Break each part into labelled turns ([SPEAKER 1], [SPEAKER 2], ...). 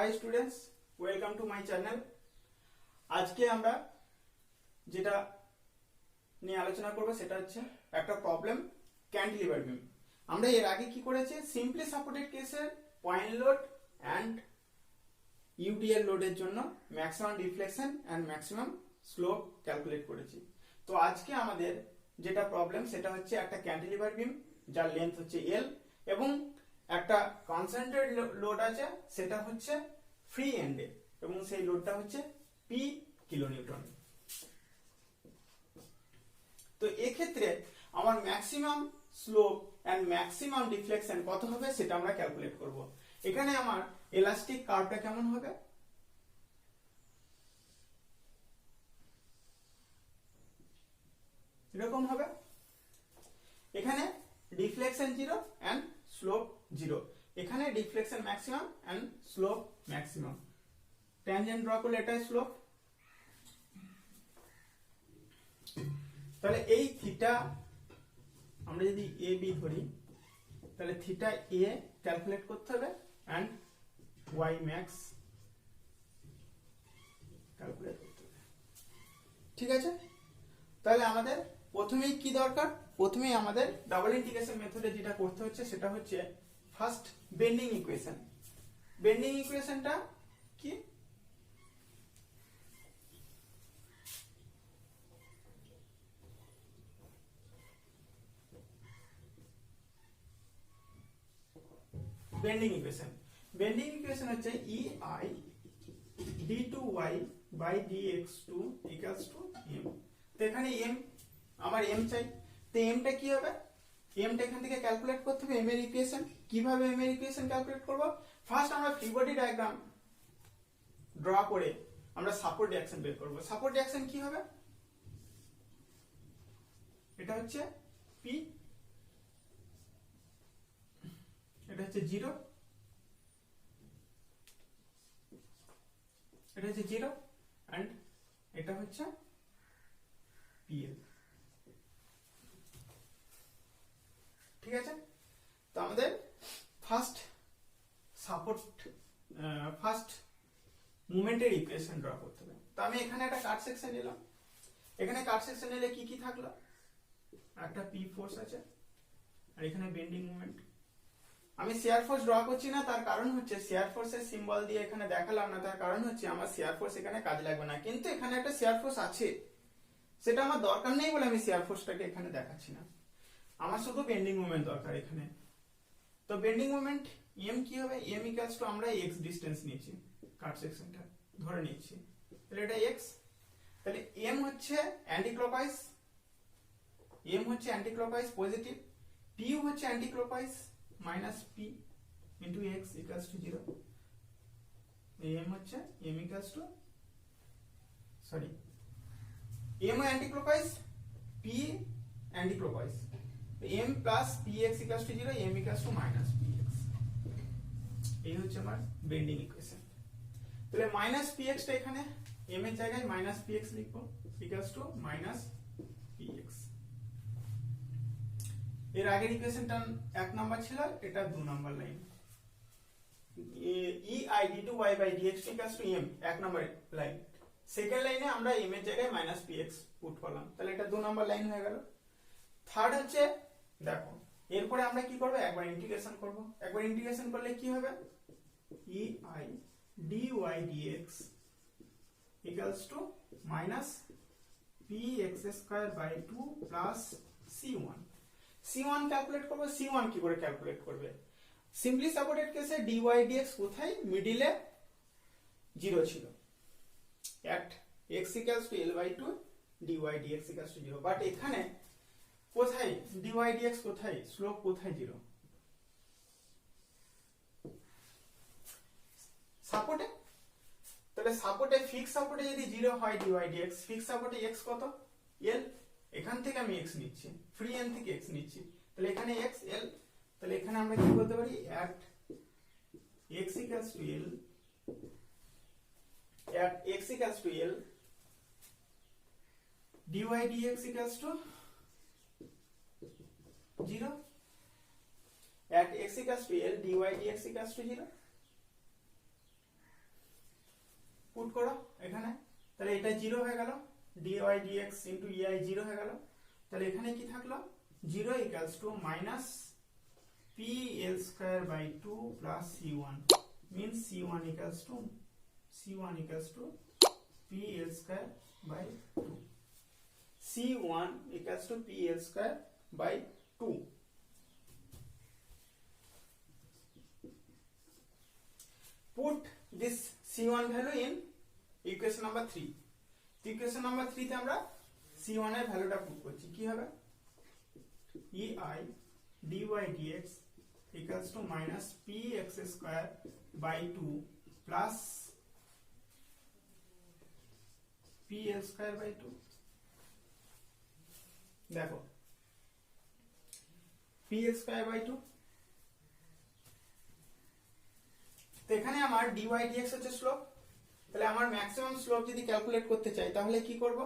[SPEAKER 1] High students, welcome to my channel. আজকে আমরা যেটা নিয়ে আলোচনা করব সেটা হচ্ছে একটা প্রবলেম, ক্যান্টিলিভার বিম। আমরা এর আগে কি করেছি, সিম্পলি সাপোর্টেড কেসের পয়েন্ট লোড অ্যান্ড ইউটিএল লোডের জন্য maximum deflection and maximum slope calculate করেছি। তো আজকে আমাদের যেটা প্রবলেম সেটা হচ্ছে একটা ক্যান্টিলিভার বিম যার লেন্থ হচ্ছে এল এবং একটা কনসেন্ট্রেট লোড আছে, সেটা হচ্ছে ফ্রি এন্ডে এবং সেই লোডটা হচ্ছে পি কিলোনিউটন। তো এক্ষেত্রে আমার maximum slope and maximum deflection কত হবে সেটা আমরা ক্যালকুলেট করব। এখানে আমার এলাস্টিক কার্ভটা কেমন হবে, এরকম হবে। এখানে ডিফ্লেকশন 0 এন্ড স্লোপ 0। এখানে deflection maximum end slope maximum. Tangent draw করলে এটাই স্লোপ। তাহলে এই থিটা আমরা যদি এ বি ধরি, তাহলে থিটা এ ক্যালকুলেট করতে হবে এন্ড ওয়াই ম্যাক্স ক্যালকুলেট করতে হবে। ঠিক আছে, তাহলে আমাদের প্রথমেই কি দরকার, প্রথমেই আমাদের ডাবল ইন্টিগ্রেশন মেথডে যেটা করতে হচ্ছে সেটা হচ্ছে ফার্স্ট বেন্ডিং ইকুয়েশন। বেন্ডিং ইকুয়েশনটা কি, বেন্ডিং ইকুয়েশন। বেন্ডিং ইকুয়েশন হচ্ছে EI d2y by dx2 equals to m। তো এখানে m, আমার m চাই, তো m টা কি হবে, m টা এখান থেকে ক্যালকুলেট করতে হবে m এর ইকুয়েশন। কিভাবে m এর ইকুয়েশন ক্যালকুলেট করব, ফার্স্ট আমরা ফ্রি বডি ডায়াগ্রাম ড্র করে আমরা সাপোর্ট রিঅ্যাকশন বের করব। সাপোর্ট রিঅ্যাকশন কি হবে, এটা হচ্ছে p, এটা হচ্ছে 0, এটা হচ্ছে 0 এন্ড এটা হচ্ছে PL। ঠিক আছে, তো আমাদের ফার্স্ট সাপোর্ট ফার্স্ট মোমেন্টের ইকুয়েশন ড্র করতে হবে। তো আমি এখানে একটা কাট সেকশন নিলাম। এখানে কাট সেকশন নিলে কি কি থাকলো, একটা পি ফোর্স আছে আর এখানে বেন্ডিং মোমেন্ট। আমি শিয়ার ফোর্স ড্র করছি না, তার কারণ হচ্ছে শিয়ার ফোর্সের সিম্বল দিয়ে এখানে দেখালাম না, তার কারণ হচ্ছে আমার শিয়ার ফোর্স এখানে কাজে লাগবে না, কিন্তু এখানে একটা শিয়ার ফোর্স আছে, সেটা আমার দরকার নেই বলে আমি শিয়ার ফোর্সটাকে এখানে দেখাচ্ছি না, আমার শুধু বেন্ডিং মোমেন্ট দরকার এখানে। তো বেন্ডিং মোমেন্ট এম কি হবে, এম ইকুয়ালস টু আমরা এক্স ডিসটেন্স নিয়েছি, কাট সেকশনটা ধরে নিচ্ছি, তাহলে এটা এক্স। তাহলে এম হচ্ছে অ্যান্টি ক্লকওয়াইজ, এম হচ্ছে অ্যান্টি ক্লকওয়াইজ পজিটিভ, পি হচ্ছে anti clockwise minus P into X equals to 0। M হচ্ছে M equals to sorry M anti clockwise, P anti clockwise, m plus px equals to 0, m equals to minus px। এই হচ্ছে আমার bending ইকুয়েশন। তাহলে minus px টা এখানে m এর জায়গায় মাইনাস px লিখবো ইকুয়ালস টু মাইনাস px। এর আগের ইকুয়েশনটা 1 নাম্বার ছিল, এটা 2 number line. EI d2y by dx equals to m 1 number line. Second লাইনে আমরা m এর জায়গায় মাইনাস px পুট করলাম, তাহলে এটা 2 নাম্বার লাইন হয়ে গেল। থার্ড হচ্ছে দেখো, এরপরে আমরা কি করব, একবার ইন্টিগ্রেশন করব। একবার ইন্টিগ্রেশন করলে কি হবে, EI dy dx equals to minus px square by 2 plus c1। c1 calculate করব। c1 কি করে ক্যালকুলেট করবে, সিম্পলি সাপোর্টেড কেসে dy dx কোথায়, মিডিলে 0 ছিল, at x equals to l by 2 dy dx equals to 0, but এখানে কোথায় dy dx কোথায়, স্লোপ কোথায় 0, সাপোর্টে। তাহলে সাপোর্টে ফিক্স সাপোর্টে যদি 0 হয় dy dx, ফিক্স সাপোর্টে x কত, l, এখান থেকে আমি x নিচ্ছি, ফ্রি এন্ড থেকে x নিচ্ছি, তাহলে এখানে x l। তাহলে এখানে আমরা কি বলতে পারি, at x equals to l, at x equals to l dy dx equals to 0, at x equals to l dy dx equals to 0। Put করো এখানে, তাহলে এটা 0 হয়ে গেল, dy dx ইন্টু ei 0 হয়ে গেল। তাহলে এখানে কি থাকলো, 0 equals to minus pl square by 2 plus c1 means c1 equals to pl square by 2, c1 equals to pl square by 2. Put this c1 value in equation number 3. Equation number 3 তে আমরা c1 এর ভ্যালুটা put করছি, কি হবে, ei dy dx equals to minus px square by 2 plus pl square by 2. দেখো pl square by 2, তো এখানে আমার dy dx হচ্ছে স্লোপ। তাহলে আমার ম্যাক্সিমাম স্লোপ যদি ক্যালকুলেট করতে চাই তাহলে কি করব,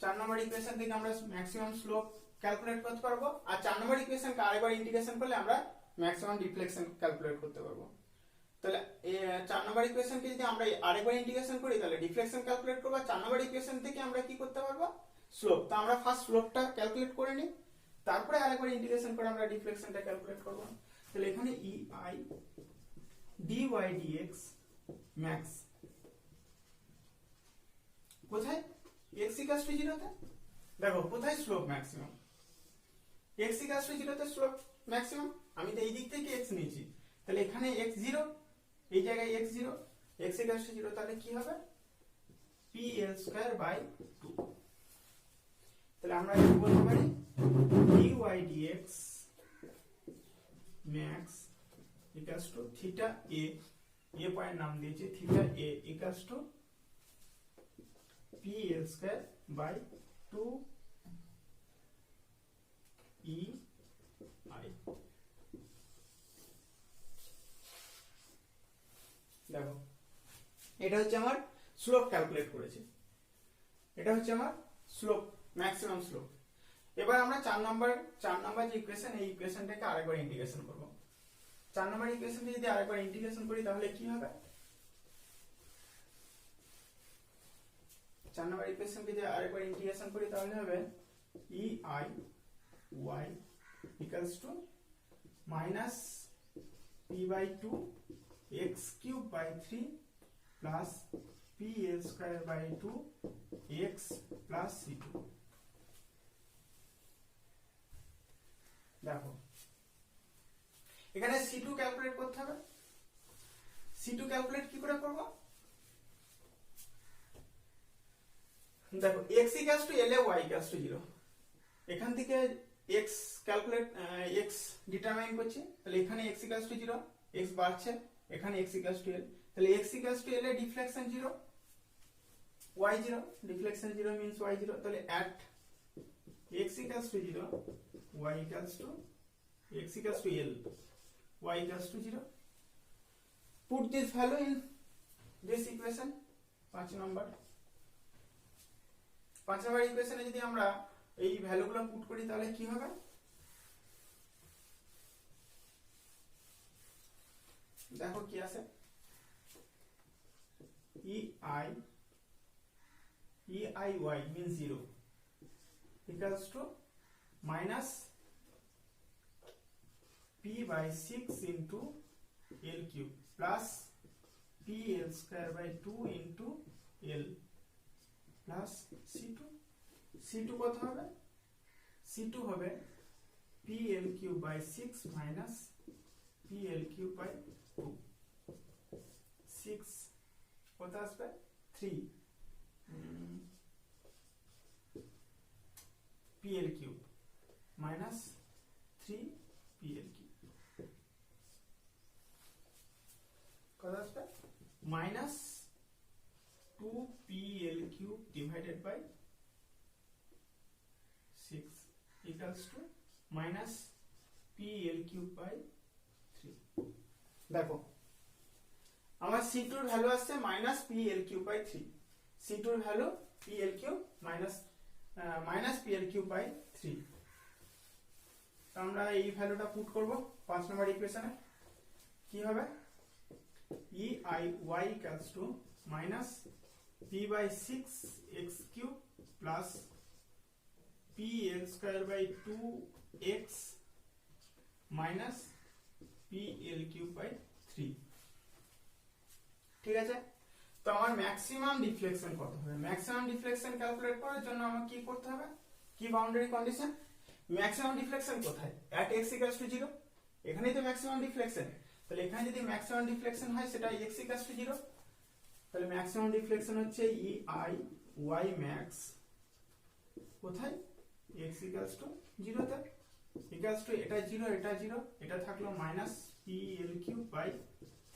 [SPEAKER 1] 4 নম্বর ইকুয়েশন থেকে আমরা ম্যাক্সিমাম স্লোপ ক্যালকুলেট করতে পারবো, আর 4 নম্বর ইকুয়েশনকে আরেকবার ইন্টিগ্রেশন করলে আমরা ম্যাক্সিমাম ডিফ্লেকশন ক্যালকুলেট করতে পারবো। তাহলে 4 নম্বর ইকুয়েশনকে যদি আমরা আরেকবার ইন্টিগ্রেশন করি তাহলে ডিফ্লেকশন ক্যালকুলেট করব, 4 নম্বর ইকুয়েশন থেকে আমরা কি করতে পারবো, স্লোপ। তো আমরা ফার্স্ট স্লোপটা ক্যালকুলেট করে নিই, তারপরে আরেকবার ইন্টিগ্রেশন করে আমরা ডিফ্লেকশনটা ক্যালকুলেট করব। তাহলে এখানে ei dy dx ম্যাক্স কোথায়, x ইকুয়াল টু 0 তে। দেখো কোথায় slope maximum, x equal to 0 তে স্লোপ ম্যাক্সিমাম, আমি তো এই দিক থেকে x নিয়েছি, তাহলে এখানে x 0, এই জায়গায় x 0, x ইকুয়াল টু 0, তাহলে কি হবে, pl স্কয়ার বাই 2। তাহলে আমরা কি বলতে পারি, dy dx max equals to theta a, A point নাম দিয়েছি theta a equals to pl square by 2 ei। দেখো এটা হচ্ছে আমার স্লোপ ক্যালকুলেট করেছি, এটা হচ্ছে আমার স্লোপ, ম্যাক্সিমাম স্লোপ। এবার আমরা 4 নম্বর যে ইকুয়েশন, এই ইকুয়েশনটাকে আরেকবার ইন্টিগ্রেশন করব। 4 নম্বর ইকুয়েশনকে যদি আরেকবার ইন্টিগ্রেশন করি তাহলে কি হবে, 4 নম্বর ইকুয়েশনকে যদি আরেকবার ইন্টিগ্রেশন করি তাহলে হবে ei y equals to minus p by 2 x cube by 3 plus pl square by 2 x plus c2। দেখো এখানে c2 ক্যালকুলেট করতে হবে, c2 ক্যালকুলেট কি করে করব, দেখো x equals to l y equals to 0, এখান থেকে x ক্যালকুলেট x ডিটারমাইন করছি, তাহলে এখানে x equals to 0, x বাড়ছে, এখানে x equals to l, তাহলে x equals to l A deflection 0, y 0, deflection 0 means y 0, তাহলে at x equals to 0, y equals to x equals to l, y equals to 0. Put this value in this equation, 5 number ইকুয়েশনে যদি আমরা এই ভ্যালুগুলো put করি তাহলে কি হবে, দেখো কি আছে, ei y means 0 equals to minus p by 6 into l cube plus pl square by 2 into l plus c2 কত হবে, c2 হবে pl cube by 6 minus pl cube by 2, 6 কত আসবে 3 pl cube minus 3 pl cube কত আসবে minus 2 pl cube divided by 6 equals to minus pl cube by 3। দেখো আমার c2 এর ভ্যালু আসছে minus pl cube by 3, c2 এর value pl cube minus pl cube by 3। তো আমরা এই ভ্যালুটা পুট করব 5 নম্বর ইকুয়েশনে, কি হবে E I Y equals to minus P by 6x cube plus P L square by 2x minus P L cube by 3। ঠিক আছে, তো আমার ম্যাক্সিমাম ডিফ্লেকশন কত হবে? ম্যাক্সিমাম ডিফ্লেকশন ক্যালকুলেট করার জন্য আমাকে কি করতে হবে? কি বাউন্ডারি কন্ডিশন? ম্যাক্সিমাম ডিফ্লেকশন কোথায়? at x equals to 0, এখানেই তো ম্যাক্সিমাম ডিফ্লেকশন। তাহলে এখানে যদি ম্যাক্সিমাম ডিফ্লেকশন হয় সেটা x equals to 0, তাহলে ম্যাক্সিমাম ডিফ্লেকশন হচ্ছে ই আই ওয়াই ম্যাক্স কোথায়? x equals to 0 তে, equals to এটা 0 এটা 0, এটা থাকলো minus P L cube by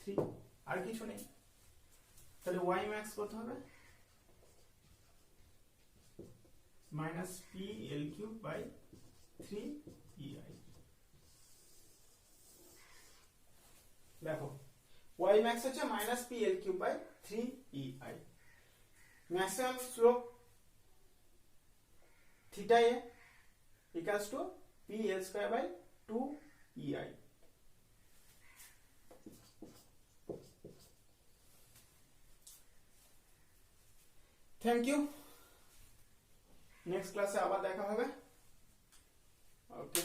[SPEAKER 1] 3, আর কিছু নেই। তাহলে y max কত হবে? Minus P L cube by 3 EI। দেখো y max হচ্ছে minus P L cube by 3 EI। Maximum slope theta A equals to P L square by 2 EI। Thank you, next ক্লাসে আবার দেখা হবে। ওকে।